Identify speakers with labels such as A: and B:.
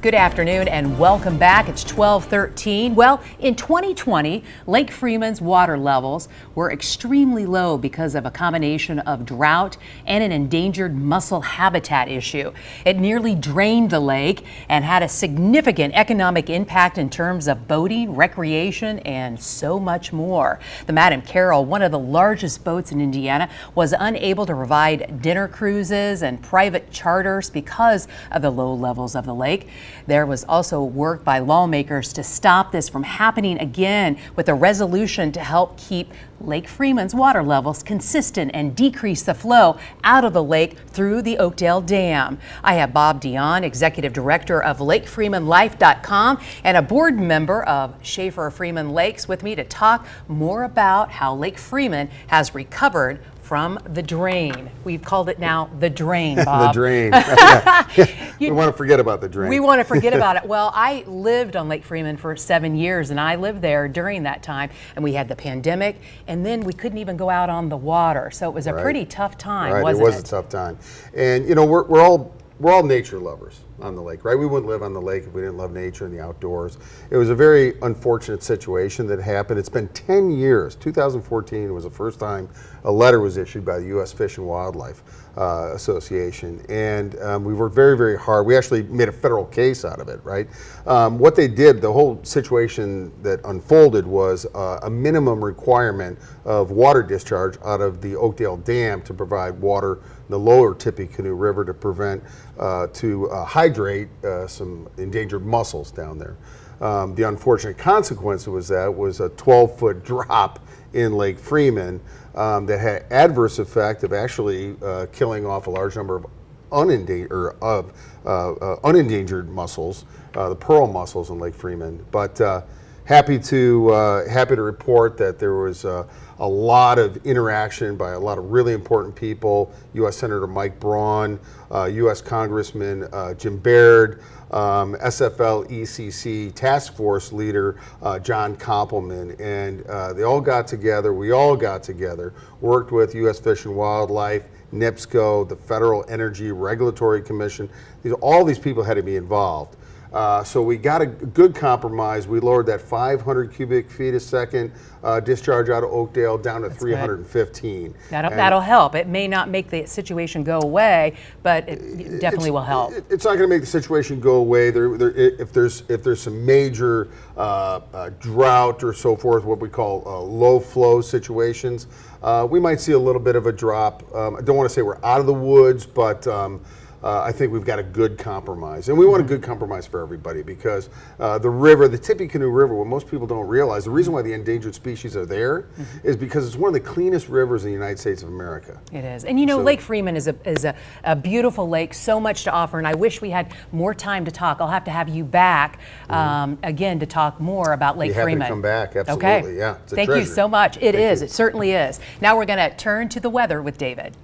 A: Good afternoon and welcome back. It's 12:13. Well, in 2020, Lake Freeman's water levels were extremely low because of a combination of drought and an endangered mussel habitat issue. It nearly drained the lake and had a significant economic impact in terms of boating, recreation, and so much more. The Madam Carroll, one of the largest boats in Indiana, was unable to provide dinner cruises and private charters because of the low levels of the lake. There was also work by lawmakers to stop this from happening again with a resolution to help keep Lake Freeman's water levels consistent and decrease the flow out of the lake through the Oakdale Dam. I have Bob Dion, Executive Director of LakeFreemanLife.com and a board member of Schaefer Freeman Lakes with me to talk more about how Lake Freeman has recovered from the drain. We've called it now the drain, Bob.
B: The drain. We want to forget about the drain.
A: We want to forget about it. Well, I lived on Lake Freeman for 7 years, and I lived there during that time, and we had the pandemic, and then we couldn't even go out on the water. So it was a pretty tough time, wasn't it?
B: It was a tough time. And, you know, we're all nature lovers on the lake, right? We wouldn't live on the lake if we didn't love nature and the outdoors. It was a very unfortunate situation that happened. It's been 10 years. 2014 was the first time a letter was issued by the U.S. Fish and Wildlife Association. And we worked very, very hard. We actually made a federal case out of it, right? What they did, the whole situation that unfolded was a minimum requirement of water discharge out of the Oakdale Dam to provide water in the lower Tippecanoe River to prevent, hydrate some endangered mussels down there. The unfortunate consequence was that was a 12-foot drop in Lake Freeman that had adverse effect of actually killing off a large number of unendangered mussels, the pearl mussels in Lake Freeman. But happy to report that there was a lot of interaction by a lot of really important people. U.S. Senator Mike Braun, U.S. Congressman Jim Baird, SFL-ECC task force leader John Koppelman, and they all got together, we all got together, worked with U.S. Fish and Wildlife, NIPSCO, the Federal Energy Regulatory Commission. All these people had to be involved. So we got a good compromise. We lowered that 500 cubic feet a second discharge out of Oakdale down to 315.
A: That'll help. It may not make the situation go away, but it definitely will help.
B: It's not going to make the situation go away. If there's some major drought or so forth, what we call low flow situations, we might see a little bit of a drop. I don't want to say we're out of the woods, but I think we've got a good compromise. And we want a good compromise for everybody because the river, the Tippecanoe River, what most people don't realize, the reason why the endangered species are there is because it's one of the cleanest rivers in the United States of America.
A: It is. And you know, Lake Freeman is a beautiful lake, so much to offer, and I wish we had more time to talk. I'll have to have you back again to talk more about Lake Freeman.
B: Happy to come back, absolutely.
A: Okay.
B: Yeah, it's a
A: Thank
B: treasure.
A: you so much. It certainly is. Now we're going to turn to the weather with David.